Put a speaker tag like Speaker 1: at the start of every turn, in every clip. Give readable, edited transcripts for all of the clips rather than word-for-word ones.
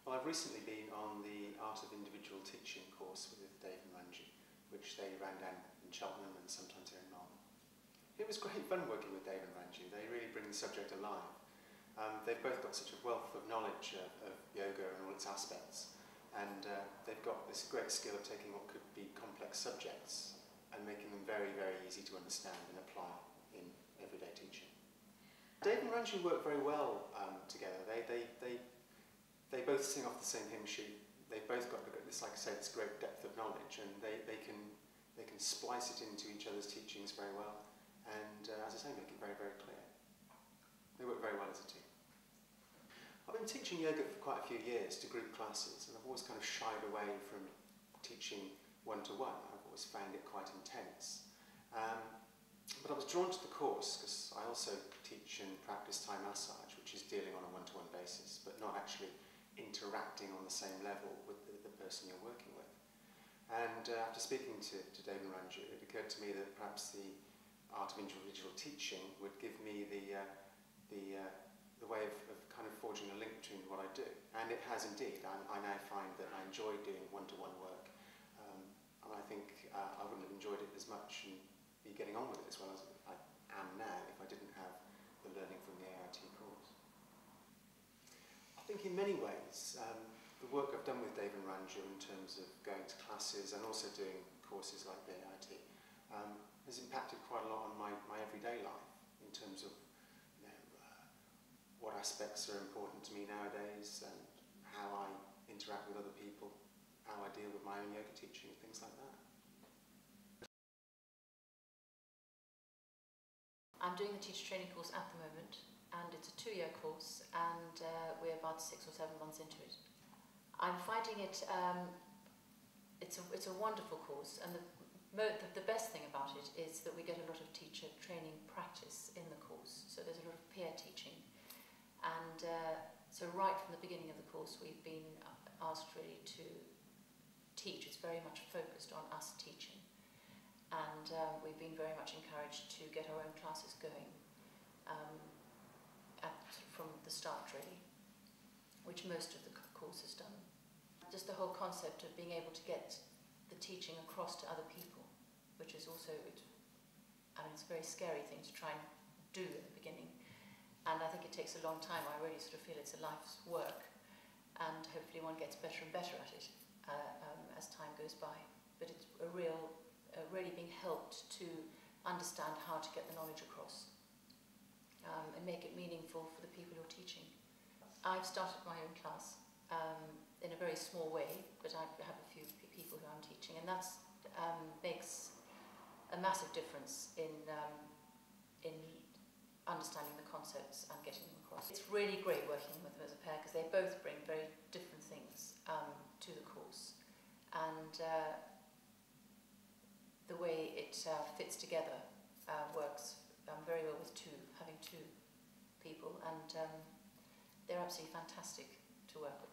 Speaker 1: Well, I've recently been on the Art of Individual Teaching course with Dave and Ranji, which they ran down in Cheltenham and sometimes here in Malmö. It was great fun working with Dave and Ranji. They really bring the subject alive. They've both got such a wealth of knowledge of yoga and all its aspects, and they've got this great skill of taking what could be complex subjects and making them very, very easy to understand and apply in everyday teaching. Dave and Ranji work very well together. They both sing off the same hymn sheet. They've both got this, like I said, this great depth of knowledge, and they can splice it into each other's teachings very well, and as I say, make it very, very clear. They work very well as a team. I've been teaching yoga for quite a few years to group classes, and I've always kind of shied away from teaching one-to-one. I've always found it quite intense. But I was drawn to the course because I also teach and practice Thai massage, which is dealing on a one-to-one basis, but not actually interacting on the same level with the person you're working with. And after speaking to Dave and Ranji, it occurred to me that perhaps the art of individual teaching would give me the way of kind of forging a link between what I do. And it has indeed. I now find that I enjoy doing one-to-one work, and I think I wouldn't have enjoyed it as much and be getting on with it as well as I am now if I didn't have the learning from the AIT course. I think in many ways, the work I've done with Dave and Ranji in terms of going to classes and also doing courses like the AIT has impacted quite a lot on my everyday life in terms of what aspects are important to me nowadays and how I interact with other people, how I deal with my own yoga teaching, things like that.
Speaker 2: I'm doing the teacher training course at the moment, and it's a 2-year course, and we're about 6 or 7 months into it. I'm finding it, it's a wonderful course, and the best thing about it is that we get a lot of teacher training practice in the course, so there's a lot of peer teaching. And so right from the beginning of the course we've been asked really to teach. It's very much focused on us teaching. And we've been very much encouraged to get our own classes going from the start really, which most of the course has done. Just the whole concept of being able to get the teaching across to other people, which is also, it's a very scary thing to try and do at the beginning. And I think it takes a long time. I really sort of feel it's a life's work, and hopefully one gets better and better at it as time goes by. But it's really being helped to understand how to get the knowledge across and make it meaningful for the people you're teaching. I've started my own class in a very small way, but I have a few people who I'm teaching, and that makes a massive difference in understanding the concepts and getting them across. It's really great working with them as a pair because they both bring very different things to the course, and the way it fits together works very well with having two people, and they're absolutely fantastic to work with.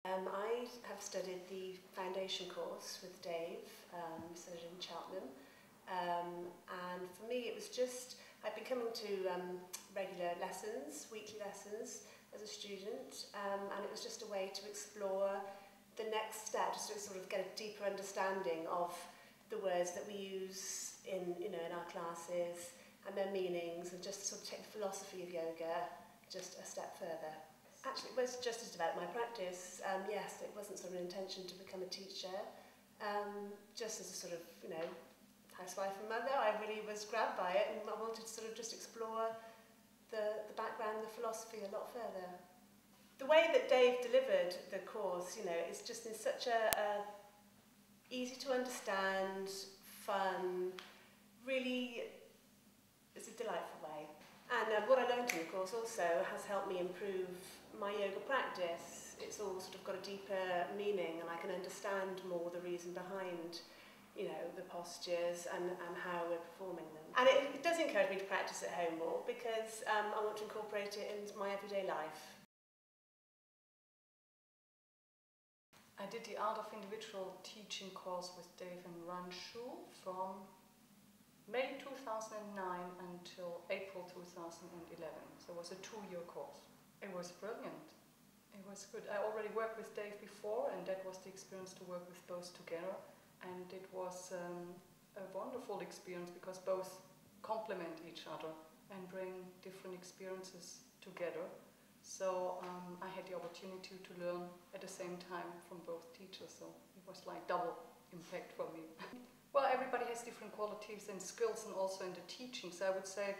Speaker 3: I have studied the foundation course with Dave, studied in Cheltenham, and for me it was just, I'd been coming to regular lessons, weekly lessons as a student, and it was just a way to explore the next step, just to sort of get a deeper understanding of the words that we use in our classes and their meanings, and just sort of take the philosophy of yoga just a step further. Actually, it was just to develop my practice. Yes, it wasn't sort of an intention to become a teacher. Just as a sort of, housewife and mother, I really was grabbed by it, and I wanted to sort of just explore the background, the philosophy a lot further. The way that Dave delivered the course, is just in such a easy to understand, fun, really, it's a delightful way. And what I learned in the course also has helped me improve my yoga practice. It's all sort of got a deeper meaning, and I can understand more the reason behind, the postures and how we're performing them. And it does encourage me to practice at home more because I want to incorporate it into my everyday life.
Speaker 4: I did the Art of Individual Teaching course with Dave and Ranju from May 2009 until April 2011. So it was a 2-year course. It was brilliant. It was good. I already worked with Dave before, and that was the experience to work with both together. And it was a wonderful experience because both complement each other and bring different experiences together. So I had the opportunity to learn at the same time from both teachers. So it was like double impact for me. Well, everybody has different qualities and skills, and also in the teaching. So I would say,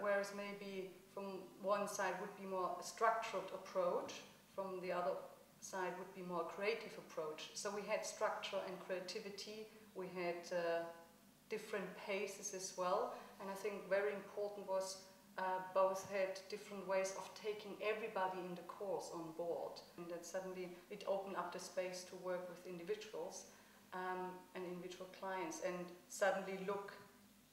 Speaker 4: whereas maybe from one side would be more a structured approach, from the other side would be more a creative approach. So we had structure and creativity, we had different paces as well, and I think very important was both had different ways of taking everybody in the course on board, and that suddenly it opened up the space to work with individuals and individual clients, and suddenly look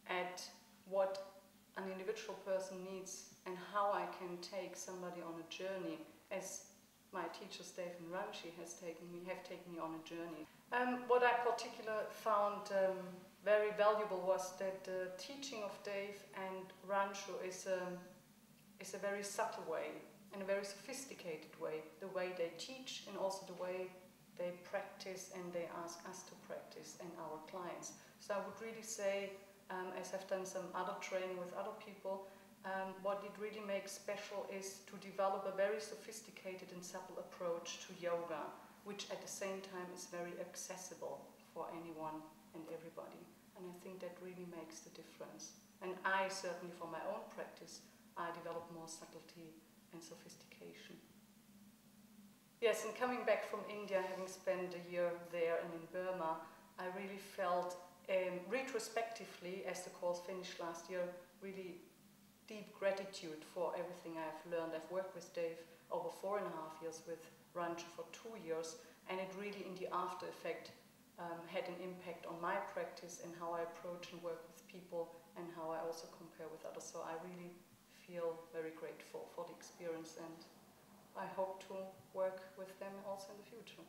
Speaker 4: at what an individual person needs and how I can take somebody on a journey, as my teacher Stephen Ranchi have taken me on a journey. What I particularly found very valuable was that the teaching of Dave and Rancho is a very subtle way and a very sophisticated way, the way they teach and also the way they practice and they ask us to practice and our clients. So I would really say, as I've done some other training with other people, what it really makes special is to develop a very sophisticated and subtle approach to yoga, which at the same time is very accessible for anyone and everybody. And I think that really makes the difference. And I certainly, for my own practice, I develop more subtlety and sophistication. Yes, and coming back from India, having spent a year there and in Burma, I really felt, retrospectively, as the course finished last year, really deep gratitude for everything I've learned. I've worked with Dave over 4.5 years, with Rancho for 2 years, and it really, in the after effect, had an impact on my practice and how I approach and work with people and how I also compare with others. So I really feel very grateful for the experience, and I hope to work with them also in the future.